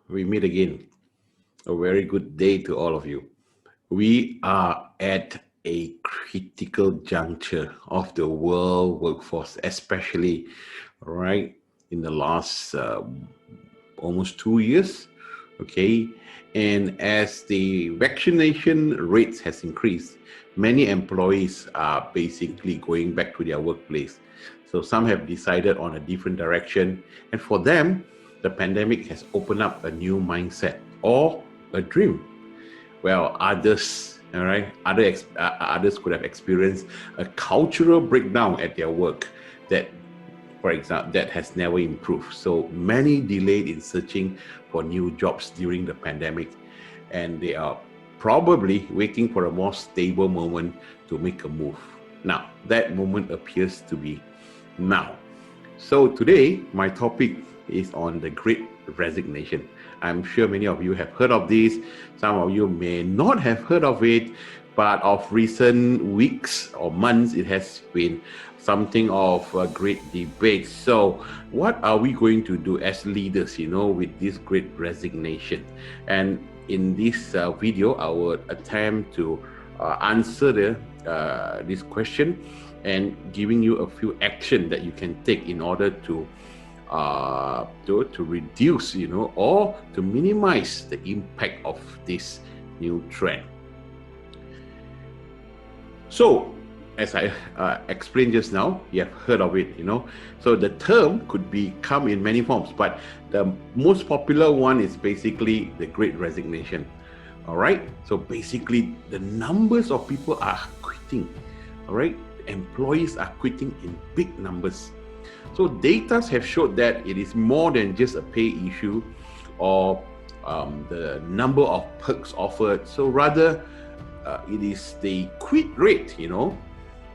we meet again. A very good day to all of you. We are at a critical juncture of the world workforce, especially right in the last almost 2 years. Okay, and as the vaccination rates has increased, many employees are basically going back to their workplace. So some have decided on a different direction, and for them, the pandemic has opened up a new mindset or a dream. Well, others, all right, others could have experienced a cultural breakdown at their work that, for example, that has never improved. So many delayed in searching for new jobs during the pandemic, and they are probably waiting for a more stable moment to make a move. Now, that moment appears to be now. So today, my topic is on the Great Resignation. I'm sure many of you have heard of this. Some of you may not have heard of it, but of recent weeks or months, it has been something of a great debate. So what are we going to do as leaders, with this Great Resignation? And in this video, I will attempt to answer this question and giving you a few actions that you can take in order to reduce, or to minimize the impact of this new trend. So, as I explained just now, you have heard of it, So the term could come in many forms, but the most popular one is basically the Great Resignation. All right. So basically, the numbers of people are quitting. All right. Employees are quitting in big numbers. So data have showed that it is more than just a pay issue or the number of perks offered. So rather, it is the quit rate, all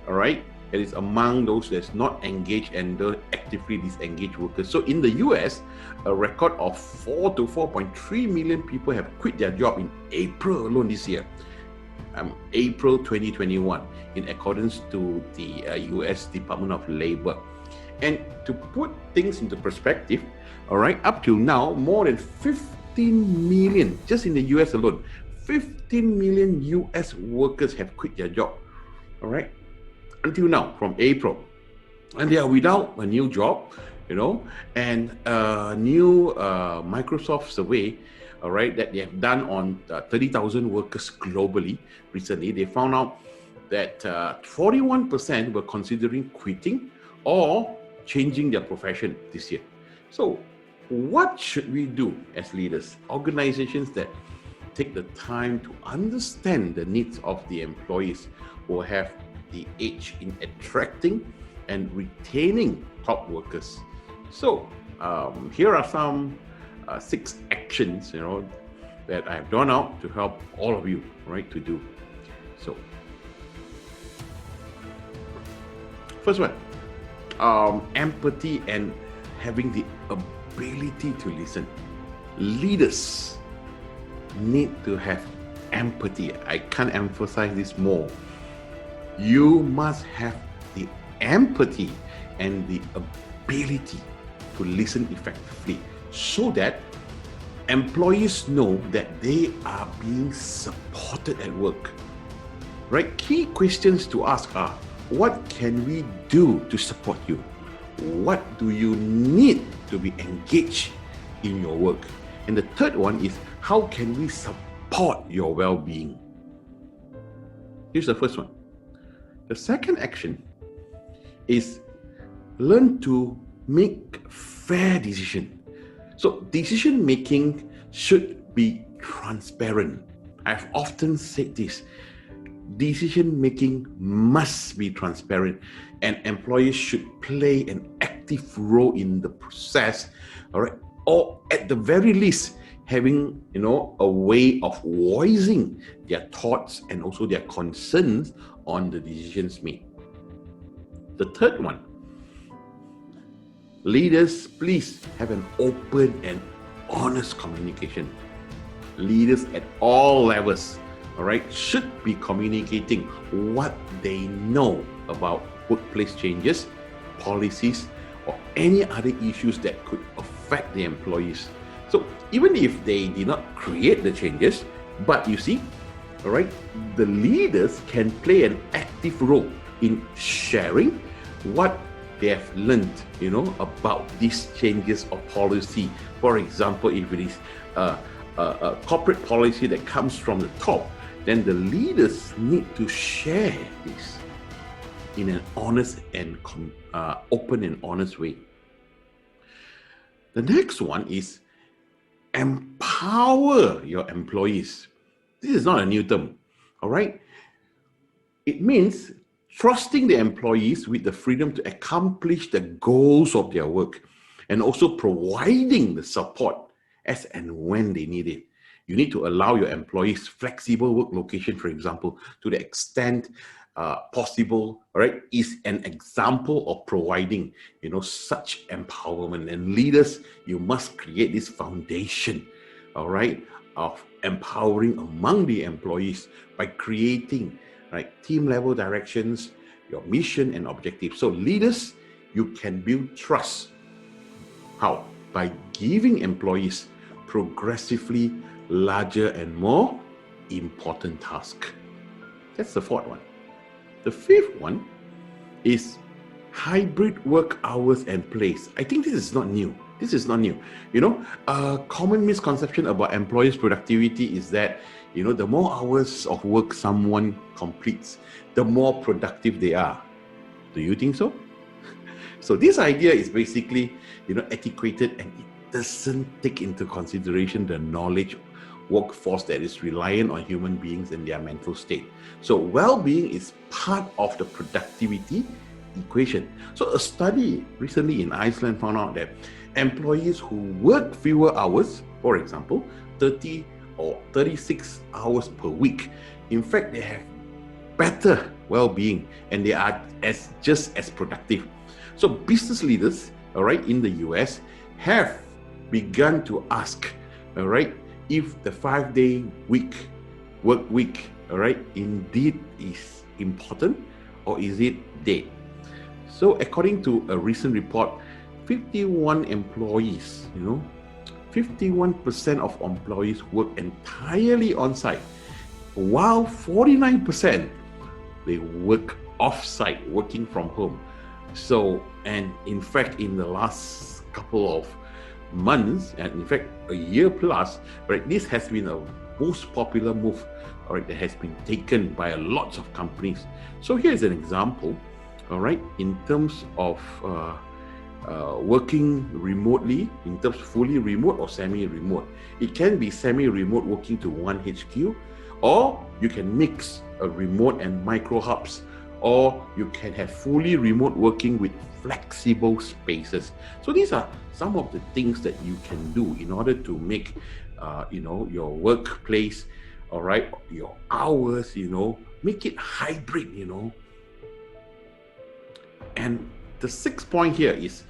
right? It is among those that's not engaged and the actively disengaged workers. So in the US, a record of 4 to 4.3 million people have quit their job in April alone this year. April 2021, in accordance to the US Department of Labor. And to put things into perspective, all right, up till now, more than 15 million, just in the US alone, 15 million US workers have quit their job, all right, until now, from April. And they are without a new job, and a new Microsoft survey, all right, that they have done on 30,000 workers globally recently. They found out that 41% were considering quitting or changing their profession this year. So what should we do as leaders? Organizations that take the time to understand the needs of the employees will have the edge in attracting and retaining top workers. So here are some 6 actions, that I've drawn out to help all of you, right, to do. So first one, empathy and having the ability to listen. Leaders need to have empathy. I can't emphasize this more. You must have the empathy and the ability to listen effectively so that employees know that they are being supported at work. Right? Key questions to ask are, what can we do to support you? What do you need to be engaged in your work? And the third one is, how can we support your well-being? Here's the first one. The second action is learn to make fair decisions. So decision making should be transparent. I've often said this. Decision making must be transparent, and employees should play an active role in the process, all right? Or at the very least, having a way of voicing their thoughts and also their concerns on the decisions made. The third one, leaders, please have an open and honest communication. Leaders at all levels, all right, should be communicating what they know about workplace changes, policies, or any other issues that could affect the employees. So even if they did not create the changes, but you see, all right, the leaders can play an active role in sharing what they have learned, about these changes of policy. For example, if it is a corporate policy that comes from the top, then the leaders need to share this in an honest and open and honest way. The next one is empower your employees. This is not a new term, all right? It means trusting the employees with the freedom to accomplish the goals of their work and also providing the support as and when they need it. You need to allow your employees flexible work location, for example, to the extent possible, all right, is an example of providing, such empowerment. And leaders, you must create this foundation, all right, of empowering among the employees by creating, right, team level directions, your mission and objectives. So leaders, you can build trust. How? By giving employees progressively larger and more important tasks. That's the fourth one. The fifth one is hybrid work hours and place. I think this is not new. A common misconception about employees' productivity is that, the more hours of work someone completes, the more productive they are. Do you think so? So this idea is basically, antiquated, and it doesn't take into consideration the knowledge workforce that is reliant on human beings and their mental state. So well-being is part of the productivity equation. So a study recently in Iceland found out that employees who work fewer hours, for example, 30 or 36 hours per week, in fact, they have better well-being and they are just as productive. So business leaders, all right, in the US have begun to ask, all right, if the 5-day work week, all right, indeed is important, or is it dead? So according to a recent report, 51 employees, 51% of employees work entirely on site, while 49% they work off-site, working from home. So, and in fact, in the last couple of months, and in fact a year plus, right, this has been a most popular move, all right, that has been taken by a lot of companies. So here's an example, all right, in terms of working remotely, in terms of fully remote or semi-remote. It can be semi-remote working to one HQ, or you can mix a remote and micro hubs, or you can have fully remote working with flexible spaces. So these are some of the things that you can do in order to make, your workplace, all right, your hours, make it hybrid, And the sixth point here is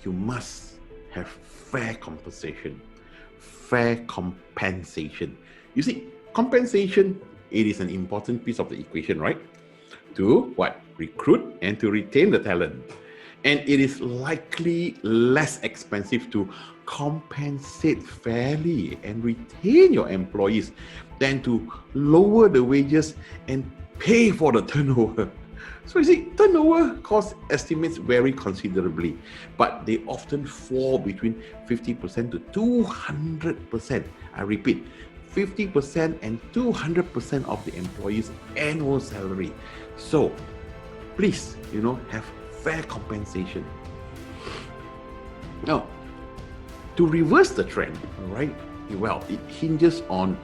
you must have fair compensation. You see, compensation, it is an important piece of the equation, right? To what? Recruit and to retain the talent. And it is likely less expensive to compensate fairly and retain your employees than to lower the wages and pay for the turnover. So you see, turnover cost estimates vary considerably, but they often fall between 50% to 200%. I repeat, 50% and 200% of the employee's annual salary. So please, have fair compensation. Now, to reverse the trend, all right, well, it hinges on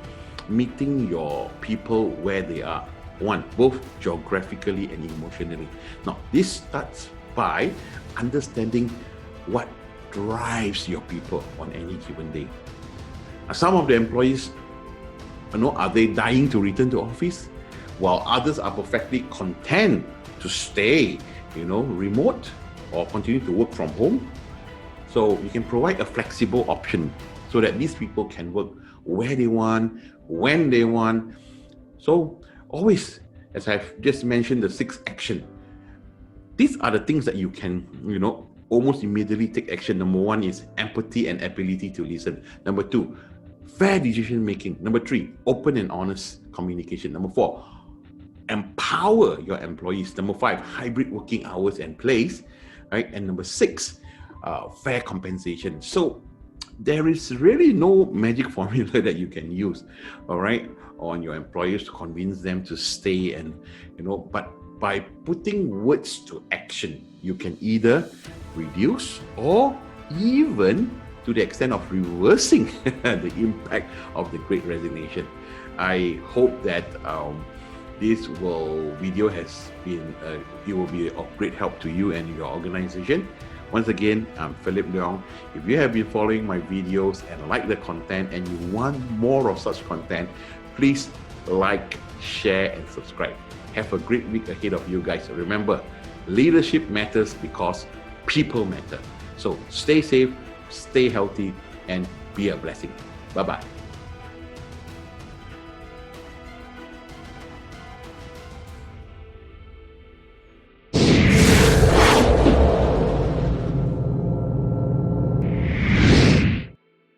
meeting your people where they are. One, both geographically and emotionally. Now, this starts by understanding what drives your people on any given day. Some of the employees, are they dying to return to office? While others are perfectly content to stay, remote or continue to work from home. So you can provide a flexible option so that these people can work where they want, when they want. So always, as I've just mentioned, the 6 action. These are the things that you can, almost immediately take action. Number 1 is empathy and ability to listen. Number 2, fair decision making. Number 3, open and honest communication. Number 4, empower your employees. Number 5, hybrid working hours and place, right? And number 6, fair compensation. So there is really no magic formula that you can use, all right, on your employees to convince them to stay. And but by putting words to action, you can either reduce or even to the extent of reversing the impact of the Great Resignation. I hope that this video has been it will be of great help to you and your organization. Once again, I'm Philip Leong. If you have been following my videos and like the content and you want more of such content, please like, share, and subscribe. Have a great week ahead of you guys. Remember, leadership matters because people matter. So stay safe, stay healthy, and be a blessing. Bye-bye.